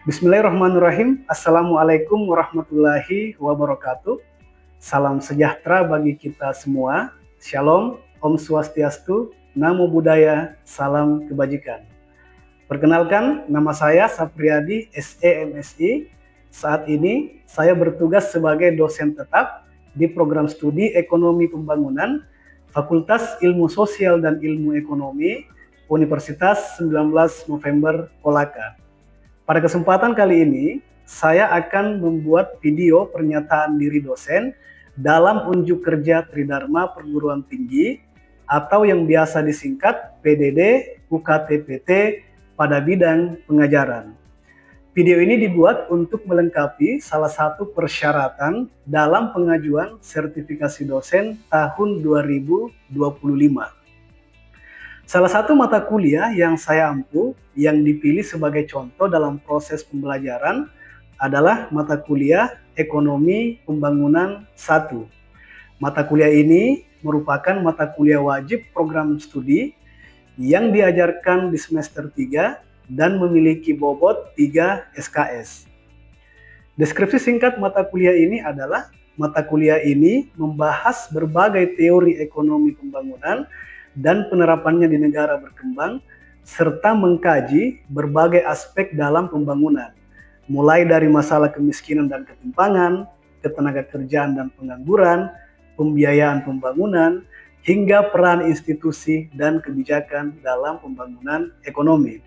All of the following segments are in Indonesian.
Bismillahirrahmanirrahim. Assalamualaikum warahmatullahi wabarakatuh. Salam sejahtera bagi kita semua. Shalom, Om Swastiastu, Namo Buddhaya, salam kebajikan. Perkenalkan, nama saya Sapriyadi, SEMSI. Saat ini saya bertugas sebagai dosen tetap di program studi Ekonomi Pembangunan, Fakultas Ilmu Sosial dan Ilmu Ekonomi, Universitas 19 November Kolaka. Pada kesempatan kali ini, saya akan membuat video pernyataan diri dosen dalam unjuk kerja Tridharma Perguruan Tinggi atau yang biasa disingkat PDD UKT-PT pada bidang pengajaran. Video ini dibuat untuk melengkapi salah satu persyaratan dalam pengajuan sertifikasi dosen tahun 2025. Salah satu mata kuliah yang saya ampu yang dipilih sebagai contoh dalam proses pembelajaran adalah mata kuliah Ekonomi Pembangunan 1. Mata kuliah ini merupakan mata kuliah wajib program studi yang diajarkan di semester 3 dan memiliki bobot 3 SKS. Deskripsi singkat mata kuliah ini adalah mata kuliah ini membahas berbagai teori ekonomi pembangunan dan penerapannya di negara berkembang, serta mengkaji berbagai aspek dalam pembangunan, mulai dari masalah kemiskinan dan ketimpangan, ketenagakerjaan dan pengangguran, pembiayaan pembangunan, hingga peran institusi dan kebijakan dalam pembangunan ekonomi.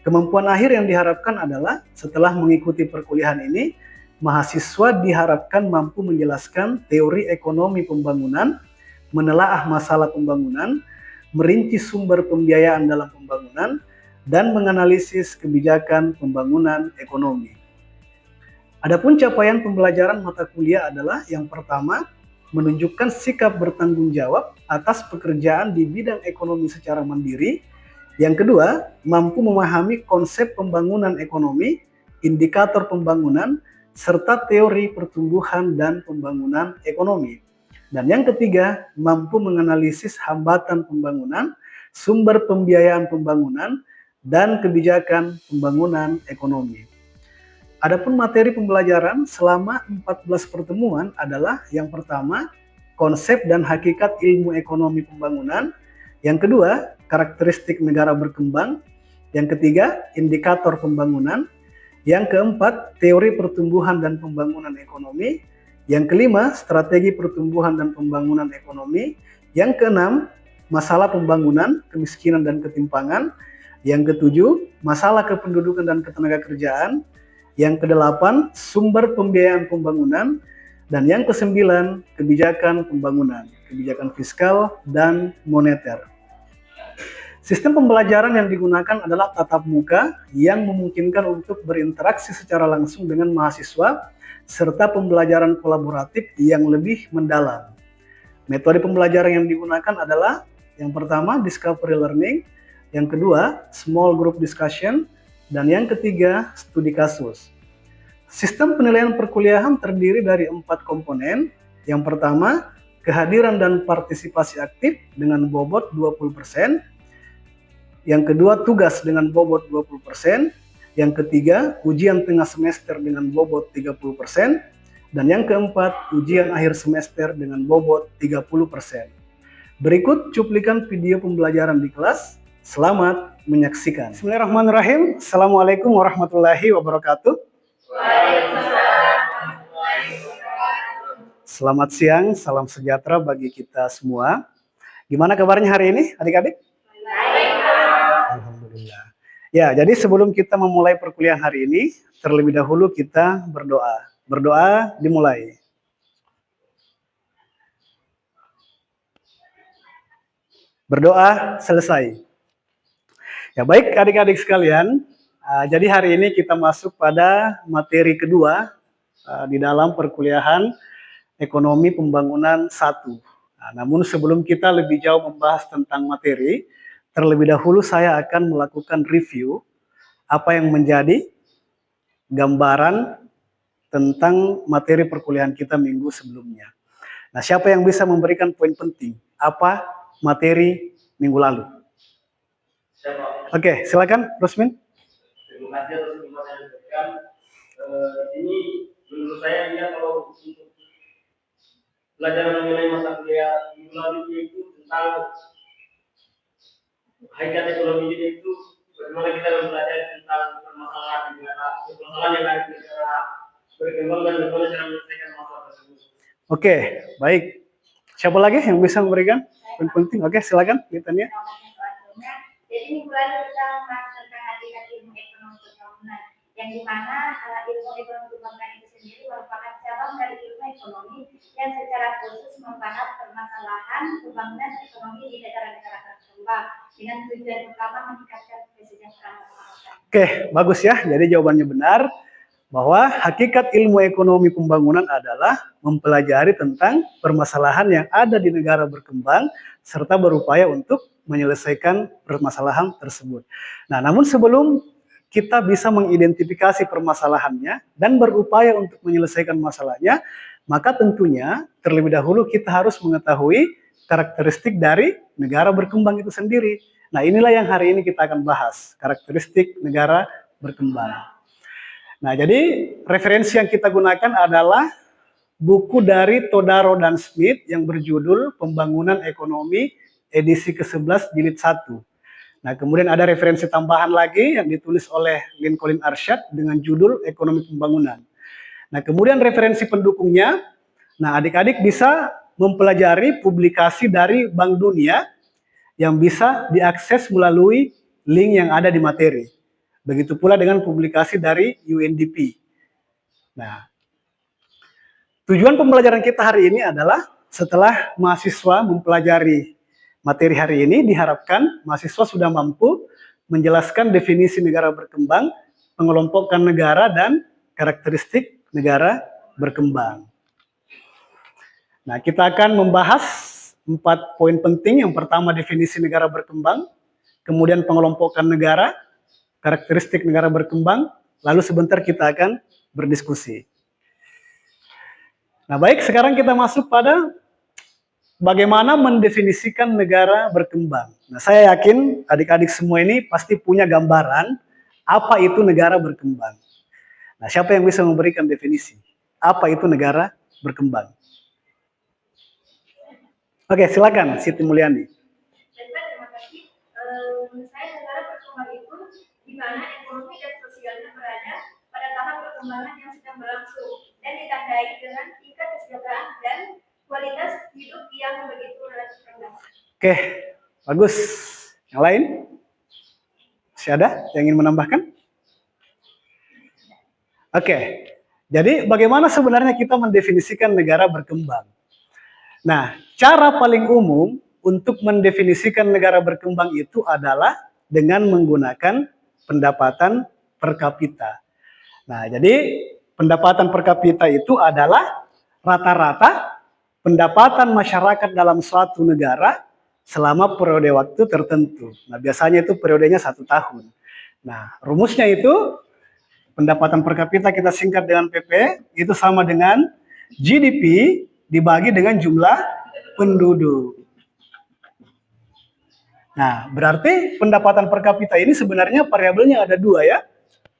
Kemampuan akhir yang diharapkan adalah setelah mengikuti perkuliahan ini, mahasiswa diharapkan mampu menjelaskan teori ekonomi pembangunan, menelaah masalah pembangunan, merinci sumber pembiayaan dalam pembangunan, dan menganalisis kebijakan pembangunan ekonomi. Adapun capaian pembelajaran mata kuliah adalah yang pertama, menunjukkan sikap bertanggung jawab atas pekerjaan di bidang ekonomi secara mandiri. Yang kedua, mampu memahami konsep pembangunan ekonomi, indikator pembangunan, serta teori pertumbuhan dan pembangunan ekonomi. Dan yang ketiga, mampu menganalisis hambatan pembangunan, sumber pembiayaan pembangunan, dan kebijakan pembangunan ekonomi. Adapun materi pembelajaran selama 14 pertemuan adalah yang pertama, konsep dan hakikat ilmu ekonomi pembangunan. Yang kedua, karakteristik negara berkembang. Yang ketiga, indikator pembangunan. Yang keempat, teori pertumbuhan dan pembangunan ekonomi. Yang kelima, strategi pertumbuhan dan pembangunan ekonomi. Yang keenam, masalah pembangunan, kemiskinan dan ketimpangan. Yang ketujuh, masalah kependudukan dan ketenagakerjaan. Yang kedelapan, sumber pembiayaan pembangunan. Dan yang kesembilan, kebijakan pembangunan, kebijakan fiskal dan moneter. Sistem pembelajaran yang digunakan adalah tatap muka yang memungkinkan untuk berinteraksi secara langsung dengan mahasiswa serta pembelajaran kolaboratif yang lebih mendalam. Metode pembelajaran yang digunakan adalah yang pertama discovery learning, yang kedua small group discussion, dan yang ketiga studi kasus. Sistem penilaian perkuliahan terdiri dari 4 komponen. Yang pertama, kehadiran dan partisipasi aktif dengan bobot 20%. Yang kedua, tugas dengan bobot 20%. Yang ketiga, ujian tengah semester dengan bobot 30%. Dan yang keempat, ujian akhir semester dengan bobot 30%. Berikut cuplikan video pembelajaran di kelas. Selamat menyaksikan. Bismillahirrahmanirrahim. Assalamualaikum warahmatullahi wabarakatuh. Selamat siang, salam sejahtera bagi kita semua. Gimana kabarnya hari ini, adik-adik? Alhamdulillah. Ya, jadi sebelum kita memulai perkuliahan hari ini, terlebih dahulu kita berdoa. Berdoa dimulai. Berdoa selesai. Ya, baik adik-adik sekalian. Jadi hari ini kita masuk pada materi kedua di dalam perkuliahan Ekonomi Pembangunan 1. Namun sebelum kita lebih jauh membahas tentang materi, terlebih dahulu saya akan melakukan review apa yang menjadi gambaran tentang materi perkuliahan kita minggu sebelumnya. Nah, siapa yang bisa memberikan poin penting? Apa materi minggu lalu? Oke, silakan Rusmin. Ini menurut saya dia kalau untuk pelajaran mengenai mata kuliah minggu lalu itu tentang hakikat ekonomi itu bagaimana kita mempelajari tentang permasalahan negara, permasalahan yang ada di negara berkembang dan bagaimana cara menyelesaikan masalah tersebut. Oke, baik. Siapa lagi yang bisa memberikan poin penting? Oke, silakan ditanya. Jadi minggu lalu kita membahas tentang hakikat ilmu ekonomi pembangunan, yang dimana ilmu ekonomi pembangunan itu sendiri merupakan cabang dari ilmu ekonomi yang secara khusus membahas permasalahan pembangunan ekonomi di negara-negara berkembang dengan tujuan utama meningkatkan kesejahteraan masyarakat. Oke, bagus ya. Jadi jawabannya benar bahwa hakikat ilmu ekonomi pembangunan adalah mempelajari tentang permasalahan yang ada di negara berkembang serta berupaya untuk menyelesaikan permasalahan tersebut. Nah, namun sebelum kita bisa mengidentifikasi permasalahannya dan berupaya untuk menyelesaikan masalahnya, maka tentunya terlebih dahulu kita harus mengetahui karakteristik dari negara berkembang itu sendiri. Nah, inilah yang hari ini kita akan bahas, karakteristik negara berkembang. Nah, jadi referensi yang kita gunakan adalah buku dari Todaro dan Smith yang berjudul Pembangunan Ekonomi edisi ke-11 jilid 1. Nah, kemudian ada referensi tambahan lagi yang ditulis oleh Lincoln Arshad dengan judul Ekonomi Pembangunan. Nah, kemudian referensi pendukungnya, nah adik-adik bisa mempelajari publikasi dari Bank Dunia yang bisa diakses melalui link yang ada di materi. Begitu pula dengan publikasi dari UNDP. Nah, tujuan pembelajaran kita hari ini adalah setelah mahasiswa mempelajari materi hari ini, diharapkan mahasiswa sudah mampu menjelaskan definisi negara berkembang, mengelompokkan negara, dan karakteristik negara berkembang. Nah, kita akan membahas 4 poin penting. Yang pertama, definisi negara berkembang, kemudian pengelompokan negara, karakteristik negara berkembang, lalu sebentar kita akan berdiskusi. Nah, baik, sekarang kita masuk pada bagaimana mendefinisikan negara berkembang. Nah, saya yakin adik-adik semua ini pasti punya gambaran apa itu negara berkembang. Nah, siapa yang bisa memberikan definisi? Apa itu negara berkembang? Oke, silakan Siti Mulyani. Terima kasih. Saya negara berkembang itu di mana ekonomi dan sosialnya berada pada tahap perkembangan yang sedang berlangsung dan ditandai dengan tingkat kesejahteraan dan kualitas hidup yang begitu relatif rendah. Oke, bagus. Yang lain? Masih ada yang ingin menambahkan? Oke, jadi bagaimana sebenarnya kita mendefinisikan negara berkembang? Nah, cara paling umum untuk mendefinisikan negara berkembang itu adalah dengan menggunakan pendapatan per kapita. Nah, jadi pendapatan per kapita itu adalah rata-rata pendapatan masyarakat dalam suatu negara selama periode waktu tertentu. Nah, biasanya itu periodenya 1 tahun. Nah, rumusnya itu pendapatan per kapita kita singkat dengan PP, itu sama dengan GDP dibagi dengan jumlah penduduk. Nah, berarti pendapatan per kapita ini sebenarnya variabelnya ada 2 ya.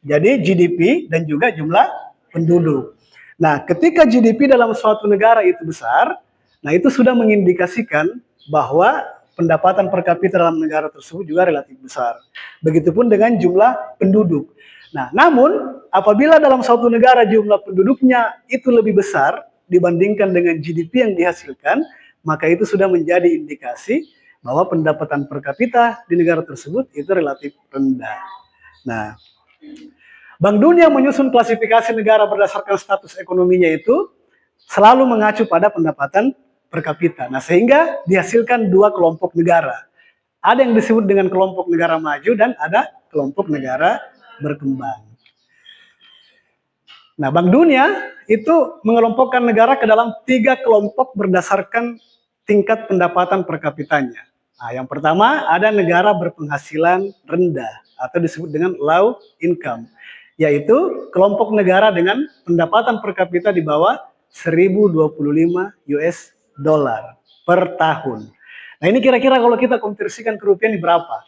Jadi GDP dan juga jumlah penduduk. Nah, ketika GDP dalam suatu negara itu besar, nah itu sudah mengindikasikan bahwa pendapatan per kapita dalam negara tersebut juga relatif besar. Begitupun dengan jumlah penduduk. Nah, namun apabila dalam suatu negara jumlah penduduknya itu lebih besar dibandingkan dengan GDP yang dihasilkan, maka itu sudah menjadi indikasi bahwa pendapatan per kapita di negara tersebut itu relatif rendah. Nah, Bank Dunia menyusun klasifikasi negara berdasarkan status ekonominya itu selalu mengacu pada pendapatan per kapita. Nah, sehingga dihasilkan 2 kelompok negara. Ada yang disebut dengan kelompok negara maju dan ada kelompok negara berkembang. Nah, Bank Dunia itu mengelompokkan negara ke dalam 3 kelompok berdasarkan tingkat pendapatan per kapitanya. Nah, yang pertama ada negara berpenghasilan rendah atau disebut dengan low income, yaitu kelompok negara dengan pendapatan per kapita di bawah 1.025 US dollar per tahun. Nah, ini kira-kira kalau kita konversikan ke rupiah ini berapa?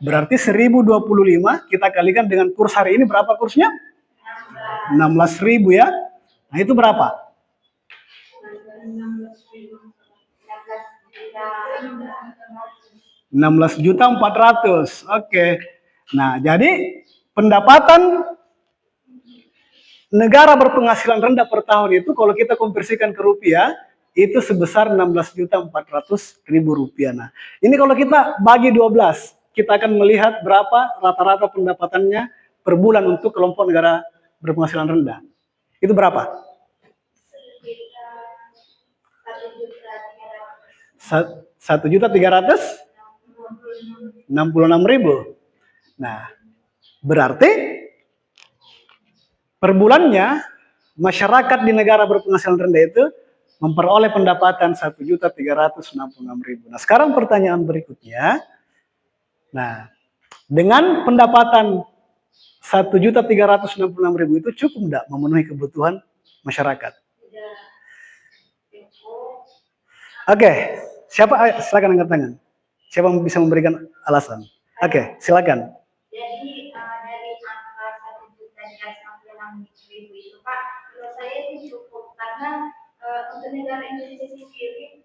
Berarti 1.025 kita kalikan dengan kurs hari ini berapa kursnya? 16.000 ya. Nah, itu berapa? 16.400.000. Oke. Nah, jadi pendapatan negara berpenghasilan rendah per tahun itu kalau kita konversikan ke rupiah itu sebesar 16.400.000 rupiah. Nah, ini kalau kita bagi 12, kita akan melihat berapa rata-rata pendapatannya per bulan untuk kelompok negara berpenghasilan rendah. Itu berapa? 1.366.000. Nah, berarti per bulannya masyarakat di negara berpenghasilan rendah itu memperoleh pendapatan 1.366.000. Nah, sekarang pertanyaan berikutnya. Nah, dengan pendapatan 1.366.000 itu cukup enggak memenuhi kebutuhan masyarakat? Oke, siapa? Silakan angkat tangan. Siapa yang bisa memberikan alasan? Oke, silakan. Jadi dari angka 1.366.000 itu Pak, menurut saya itu cukup karena untuk negara Indonesia sendiri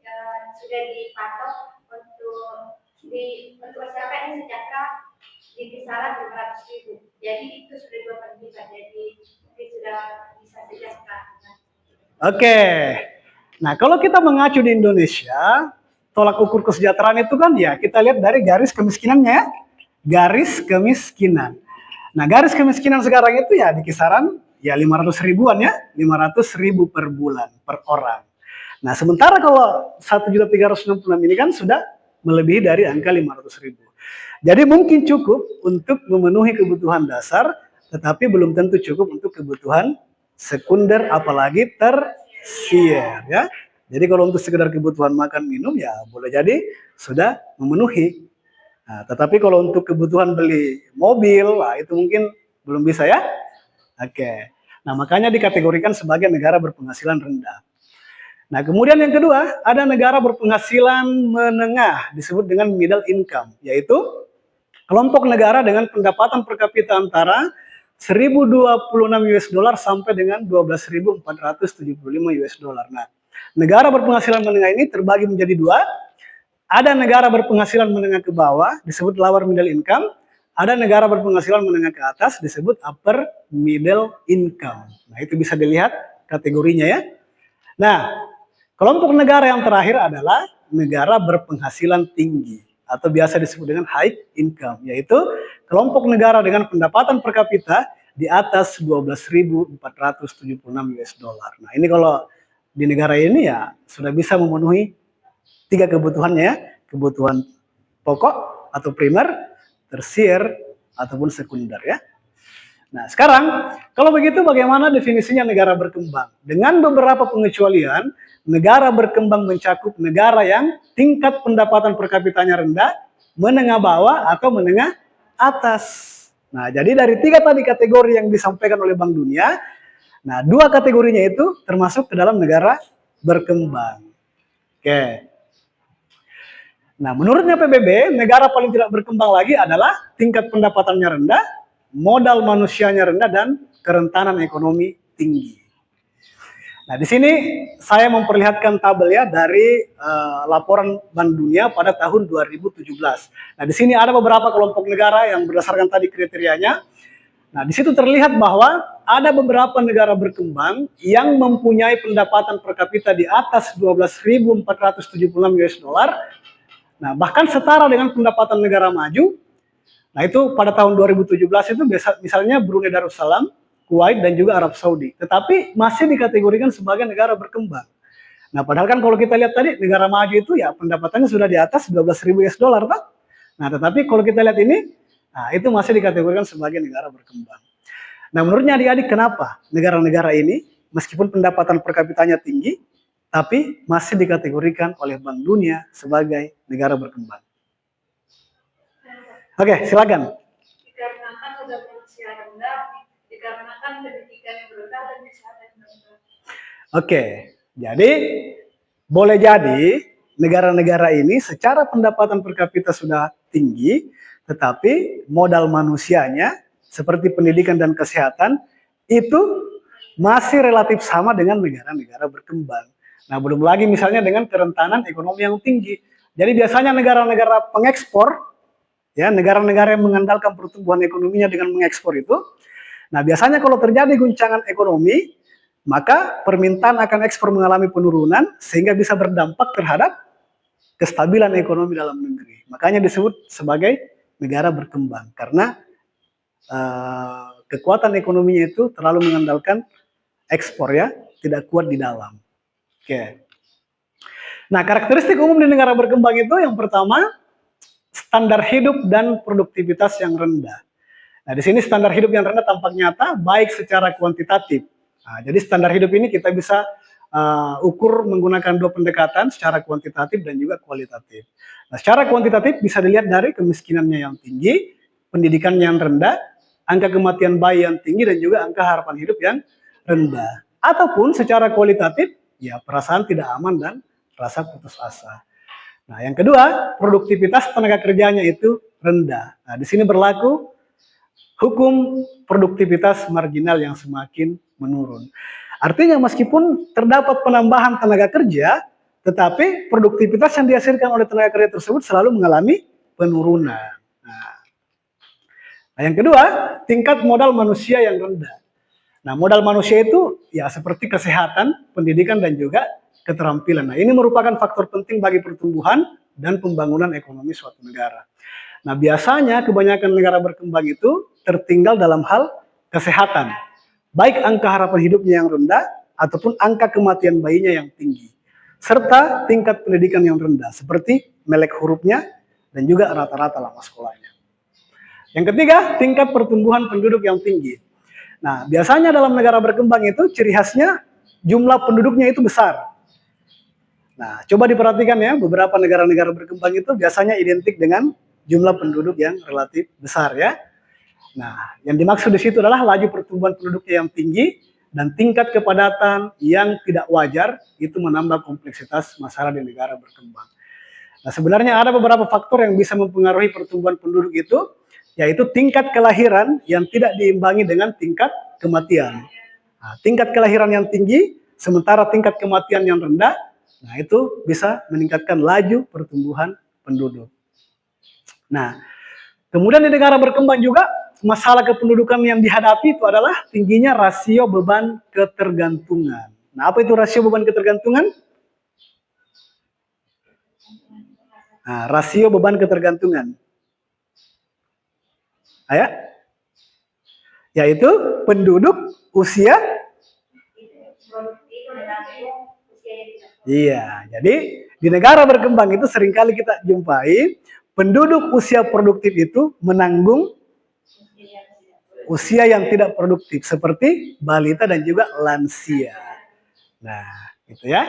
sudah dipatok untuk masyarakat yang sejahtera di kisaran 500.000. Jadi itu sudah 2 kali lipat. Jadi sudah bisa sejahtera. Oke. Nah, kalau kita mengacu di Indonesia, tolak ukur kesejahteraan itu kan ya kita lihat dari garis kemiskinannya ya. Garis kemiskinan. Nah, garis kemiskinan sekarang itu ya di kisaran ya 500 ribuan ya, 500.000 per bulan per orang. Nah, sementara kalau 1.366 ini kan sudah melebihi dari angka 500.000. Jadi mungkin cukup untuk memenuhi kebutuhan dasar, tetapi belum tentu cukup untuk kebutuhan sekunder apalagi tersier ya. Jadi kalau untuk sekedar kebutuhan makan minum ya boleh jadi sudah memenuhi. Nah, tetapi kalau untuk kebutuhan beli mobil, nah itu mungkin belum bisa ya. Oke. Nah, makanya dikategorikan sebagai negara berpenghasilan rendah. Nah, kemudian yang kedua, ada negara berpenghasilan menengah, disebut dengan middle income, yaitu kelompok negara dengan pendapatan per kapita antara 1.026 US dollar sampai dengan 12.475 US dollar. Nah, negara berpenghasilan menengah ini terbagi menjadi dua. Ada negara berpenghasilan menengah ke bawah, disebut lower middle income. Ada negara berpenghasilan menengah ke atas, disebut upper middle income. Nah, itu bisa dilihat kategorinya ya. Nah, kelompok negara yang terakhir adalah negara berpenghasilan tinggi atau biasa disebut dengan high income, yaitu kelompok negara dengan pendapatan per kapita di atas 12.476 US dollar. Nah, ini kalau di negara ini ya sudah bisa memenuhi 3 kebutuhannya ya, kebutuhan pokok atau primer, tersier ataupun sekunder ya. Nah, sekarang kalau begitu bagaimana definisinya negara berkembang? Dengan beberapa pengecualian, negara berkembang mencakup negara yang tingkat pendapatan per kapitanya rendah, menengah bawah, atau menengah atas. Nah, jadi dari 3 tadi kategori yang disampaikan oleh Bank Dunia, nah 2 kategorinya itu termasuk ke dalam negara berkembang. Oke. Nah, menurutnya PBB, negara paling tidak berkembang lagi adalah tingkat pendapatannya rendah, modal manusianya rendah, dan kerentanan ekonomi tinggi. Nah, di sini saya memperlihatkan tabel ya dari laporan Bank Dunia pada tahun 2017. Nah, di sini ada beberapa kelompok negara yang berdasarkan tadi kriterianya. Nah, di situ terlihat bahwa ada beberapa negara berkembang yang mempunyai pendapatan per kapita di atas 12.476 US dollar. Nah, bahkan setara dengan pendapatan negara maju. Nah, itu pada tahun 2017 itu misalnya Brunei Darussalam, Kuwait, dan juga Arab Saudi. Tetapi masih dikategorikan sebagai negara berkembang. Nah, padahal kan kalau kita lihat tadi, negara maju itu ya pendapatannya sudah di atas 12.000 US dollar, Pak. Nah, tetapi kalau kita lihat ini, nah itu masih dikategorikan sebagai negara berkembang. Nah, menurutnya adik-adik kenapa negara-negara ini, meskipun pendapatan per kapitanya tinggi, tapi masih dikategorikan oleh Bank Dunia sebagai negara berkembang? Oke, silakan. Dikarenakan modal manusia rendah, dikarenakan pendidikan yang rendah dan kesehatan yang rendah. Oke, jadi boleh jadi negara-negara ini secara pendapatan per kapita sudah tinggi, tetapi modal manusianya seperti pendidikan dan kesehatan itu masih relatif sama dengan negara-negara berkembang. Nah, belum lagi misalnya dengan kerentanan ekonomi yang tinggi. Jadi biasanya negara-negara pengekspor, ya negara-negara yang mengandalkan pertumbuhan ekonominya dengan mengekspor itu, nah biasanya kalau terjadi guncangan ekonomi, maka permintaan akan ekspor mengalami penurunan sehingga bisa berdampak terhadap kestabilan ekonomi dalam negeri. Makanya disebut sebagai negara berkembang karena kekuatan ekonominya itu terlalu mengandalkan ekspor ya, tidak kuat di dalam. Oke. Nah, karakteristik umum di negara berkembang itu yang pertama, standar hidup dan produktivitas yang rendah. Nah, di sini standar hidup yang rendah tampak nyata baik secara kuantitatif. Nah, jadi standar hidup ini kita bisa ukur menggunakan dua pendekatan, secara kuantitatif dan juga kualitatif. Nah, secara kuantitatif bisa dilihat dari kemiskinannya yang tinggi, pendidikan yang rendah, angka kematian bayi yang tinggi dan juga angka harapan hidup yang rendah. Ataupun secara kualitatif, ya perasaan tidak aman dan rasa putus asa. Nah, yang kedua, produktivitas tenaga kerjanya itu rendah. Nah, di sini berlaku hukum produktivitas marginal yang semakin menurun. Artinya meskipun terdapat penambahan tenaga kerja, tetapi produktivitas yang dihasilkan oleh tenaga kerja tersebut selalu mengalami penurunan. Nah, yang kedua, tingkat modal manusia yang rendah. Nah, modal manusia itu ya seperti kesehatan, pendidikan, dan juga keterampilan. Nah, ini merupakan faktor penting bagi pertumbuhan dan pembangunan ekonomi suatu negara. Nah, biasanya kebanyakan negara berkembang itu tertinggal dalam hal kesehatan. Baik angka harapan hidupnya yang rendah, ataupun angka kematian bayinya yang tinggi. Serta tingkat pendidikan yang rendah, seperti melek hurufnya dan juga rata-rata lama sekolahnya. Yang ketiga, tingkat pertumbuhan penduduk yang tinggi. Nah, biasanya dalam negara berkembang itu ciri khasnya jumlah penduduknya itu besar. Nah, coba diperhatikan ya, beberapa negara-negara berkembang itu biasanya identik dengan jumlah penduduk yang relatif besar ya. Nah, yang dimaksud di situ adalah laju pertumbuhan penduduknya yang tinggi dan tingkat kepadatan yang tidak wajar itu menambah kompleksitas masalah di negara berkembang. Nah, sebenarnya ada beberapa faktor yang bisa mempengaruhi pertumbuhan penduduk itu, yaitu tingkat kelahiran yang tidak diimbangi dengan tingkat kematian. Nah, tingkat kelahiran yang tinggi, sementara tingkat kematian yang rendah, nah itu bisa meningkatkan laju pertumbuhan penduduk. Nah, kemudian di negara berkembang juga, masalah kependudukan yang dihadapi itu adalah tingginya rasio beban ketergantungan. Nah, apa itu rasio beban ketergantungan? Nah, rasio beban ketergantungan. Ya, yaitu penduduk usia. Iya, jadi di negara berkembang itu seringkali kita jumpai penduduk usia produktif itu menanggung usia yang tidak produktif seperti balita dan juga lansia. Nah, gitu ya.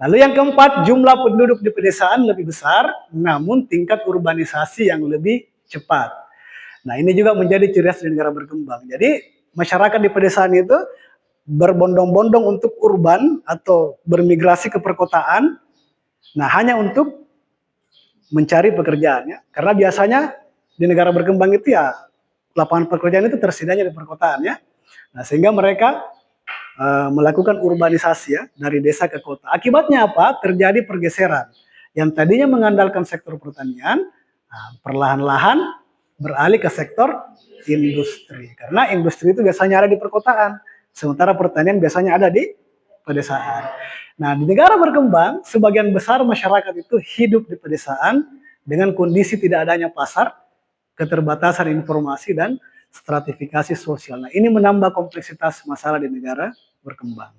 Lalu yang keempat, jumlah penduduk di pedesaan lebih besar, namun tingkat urbanisasi yang lebih cepat. Nah, ini juga menjadi ciri khas di negara berkembang. Jadi, masyarakat di pedesaan itu berbondong-bondong untuk urban atau bermigrasi ke perkotaan, nah hanya untuk mencari pekerjaan ya. Karena biasanya di negara berkembang itu ya lapangan pekerjaan itu tersedianya di perkotaan ya. Nah, sehingga mereka melakukan urbanisasi ya dari desa ke kota. Akibatnya apa? Terjadi pergeseran. Yang tadinya mengandalkan sektor pertanian, perlahan-lahan beralih ke sektor industri. Karena industri itu biasanya ada di perkotaan, sementara pertanian biasanya ada di pedesaan. Nah, di negara berkembang, sebagian besar masyarakat itu hidup di pedesaan dengan kondisi tidak adanya pasar, keterbatasan informasi, dan stratifikasi sosial. Nah, ini menambah kompleksitas masalah di negara berkembang.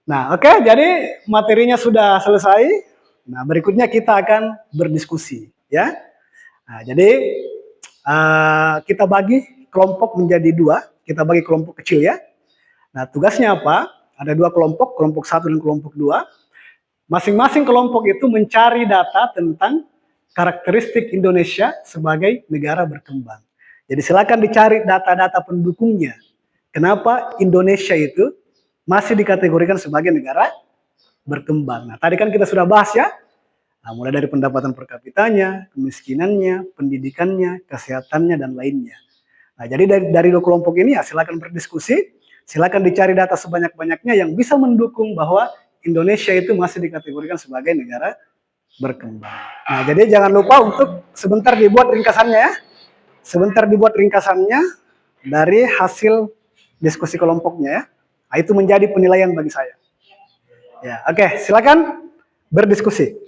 Nah, oke, jadi materinya sudah selesai. Nah, berikutnya kita akan berdiskusi, ya. Nah, jadi kita bagi kelompok menjadi dua, kita bagi kelompok kecil ya. Nah, tugasnya apa? Ada dua kelompok, kelompok 1 dan kelompok 2. Masing-masing kelompok itu mencari data tentang karakteristik Indonesia sebagai negara berkembang. Jadi silakan dicari data-data pendukungnya. Kenapa Indonesia itu masih dikategorikan sebagai negara berkembang. Nah, tadi kan kita sudah bahas ya. Nah, mulai dari pendapatan per kapitanya, kemiskinannya, pendidikannya, kesehatannya, dan lainnya. Nah, jadi dari dua kelompok ini ya silakan berdiskusi, silakan dicari data sebanyak-banyaknya yang bisa mendukung bahwa Indonesia itu masih dikategorikan sebagai negara berkembang. Nah, jadi jangan lupa untuk sebentar dibuat ringkasannya ya. Sebentar dibuat ringkasannya dari hasil diskusi kelompoknya ya. Nah, itu menjadi penilaian bagi saya. Ya, oke, silakan berdiskusi.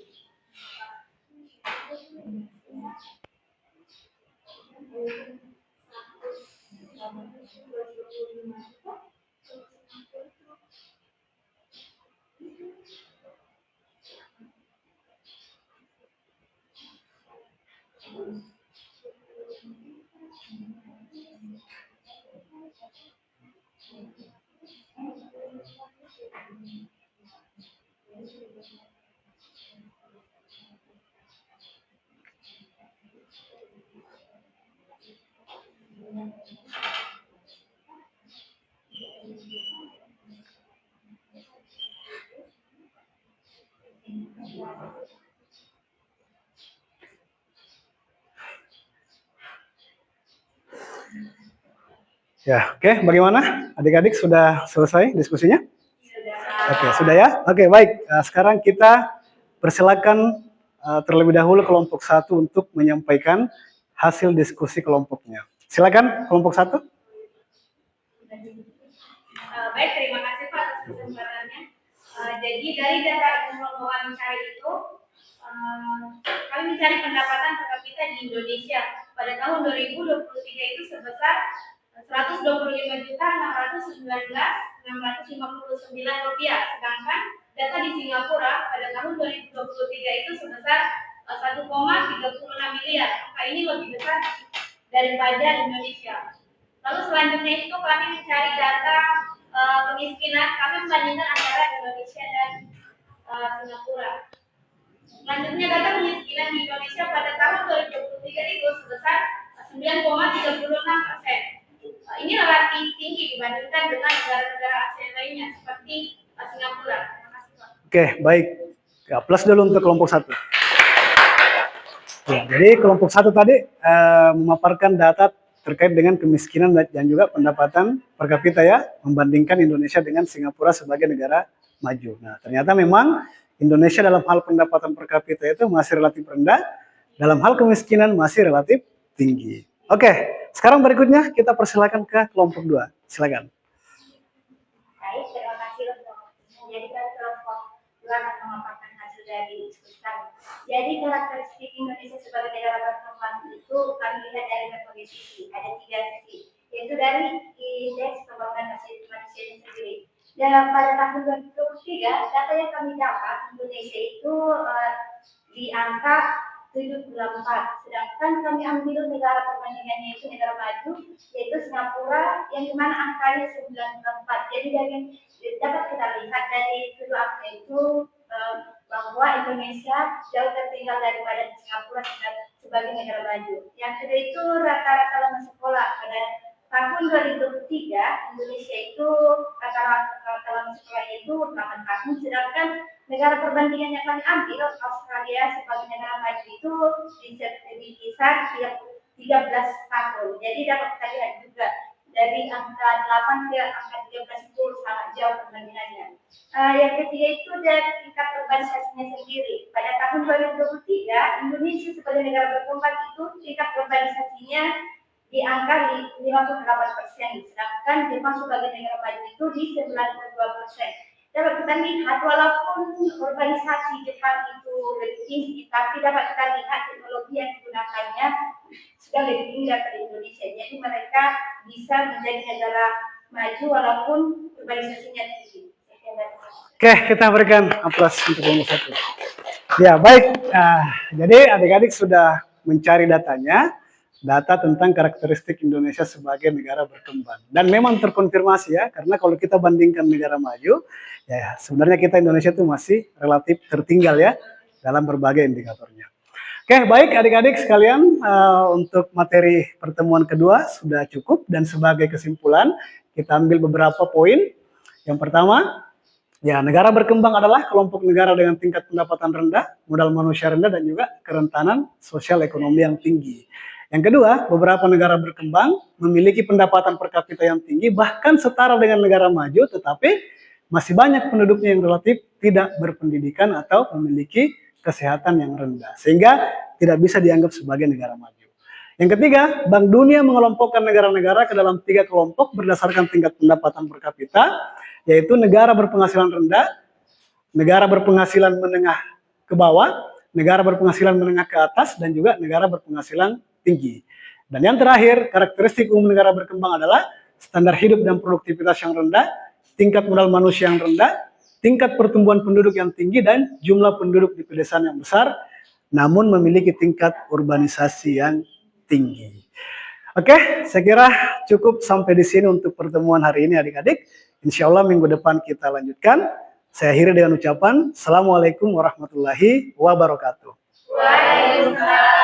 Ya, oke, bagaimana? Adik-adik sudah selesai diskusinya? Oke, sudah ya? Oke, baik. Sekarang kita persilakan terlebih dahulu kelompok 1 untuk menyampaikan hasil diskusi kelompoknya. Silakan kelompok 1. Baik, terima kasih Pak atas kesempatannya. Jadi dari data yang rombongan mencari itu, kami mencari pendapatan per kapita di Indonesia pada tahun 2023 itu sebesar 125.619.659 rupiah. Sedangkan data di Singapura pada tahun 2023 itu sebesar 1,36 miliar. Angka ini lebih besar daripada Indonesia. Lalu selanjutnya itu kami mencari data kemiskinan, kami membandingkan antara Indonesia dan Singapura. Selanjutnya data kemiskinan di Indonesia pada tahun 2023 itu sebesar 9,36%. Ini relatif tinggi dibandingkan dengan negara-negara ASEAN lainnya seperti Singapura. Terima kasih, Pak. Oke, baik. Ya, plus dulu untuk kelompok 1. Ya, jadi kelompok 1 tadi memaparkan data terkait dengan kemiskinan dan juga pendapatan per kapita ya, membandingkan Indonesia dengan Singapura sebagai negara maju. Nah, ternyata memang Indonesia dalam hal pendapatan per kapita itu masih relatif rendah, dalam hal kemiskinan masih relatif tinggi. Oke, sekarang berikutnya kita persilakan ke kelompok 2. Silakan. Baik, terima kasih untuk menjadikan kelompok 2 akan memaparkan hasil dari diskusi kami. Jadi karakteristik Indonesia sebagai negara berkembang itu kami lihat dari berbagai sisi, ada 3 sisi, yaitu dari indeks pembangunan manusia ini sendiri. Dan pada tahun 2023, data yang kami dapat, Indonesia itu di angka 74, sedangkan kami ambil negara perbandingannya itu negara maju, yaitu Singapura, yang dimana angkanya 94. Jadi dapat kita lihat dari kedua angka itu bahwa Indonesia jauh tertinggal daripada Singapura sebagai negara maju. Yang kedua itu rata-rata lama sekolah pada tahun 2023 Indonesia itu rata-rata lama sekolahnya itu 8 tahun, sedangkan negara perbandingan yang kami ambil Australia sebagai negara maju itu di kisar 13 tahun. Jadi dapat kita lihat juga dari angka 8 ke angka 13 itu sangat jauh perbandingannya. Yang ketiga itu dari tingkat urbanisasinya sendiri. Pada tahun 2023 Indonesia sebagai negara berkembang itu tingkat urbanisasinya di angka 58%, sedangkan Jepang sebagai negara maju itu di 92%. Dapat kita lihat walaupun urbanisasi Jepang itu lebih tinggi, tapi dapat kita lihat teknologi yang digunakannya sudah lebih tinggi daripada Indonesia. Jadi mereka bisa menjadi negara maju walaupun urbanisasinya tinggi. Oke, kita berikan aplaus untuk kelompok 1. Ya, baik. Jadi adik-adik sudah mencari datanya, data tentang karakteristik Indonesia sebagai negara berkembang. Dan memang terkonfirmasi ya, karena kalau kita bandingkan negara maju, ya sebenarnya kita Indonesia itu masih relatif tertinggal ya dalam berbagai indikatornya. Oke, baik adik-adik sekalian, untuk materi pertemuan kedua sudah cukup, dan sebagai kesimpulan kita ambil beberapa poin. Yang pertama, ya, negara berkembang adalah kelompok negara dengan tingkat pendapatan rendah, modal manusia rendah, dan juga kerentanan sosial ekonomi yang tinggi. Yang kedua, beberapa negara berkembang memiliki pendapatan per kapita yang tinggi, bahkan setara dengan negara maju, tetapi masih banyak penduduknya yang relatif tidak berpendidikan atau memiliki kesehatan yang rendah, sehingga tidak bisa dianggap sebagai negara maju. Yang ketiga, Bank Dunia mengelompokkan negara-negara ke dalam 3 kelompok berdasarkan tingkat pendapatan per kapita, yaitu negara berpenghasilan rendah, negara berpenghasilan menengah ke bawah, negara berpenghasilan menengah ke atas, dan juga negara berpenghasilan tinggi. Dan yang terakhir, karakteristik umum negara berkembang adalah standar hidup dan produktivitas yang rendah, tingkat modal manusia yang rendah, tingkat pertumbuhan penduduk yang tinggi, dan jumlah penduduk di pedesaan yang besar, namun memiliki tingkat urbanisasi yang tinggi. Oke, saya kira cukup sampai di sini untuk pertemuan hari ini adik-adik. Insya Allah minggu depan kita lanjutkan. Saya akhiri dengan ucapan, Assalamualaikum warahmatullahi wabarakatuh. Waalaikumsalam.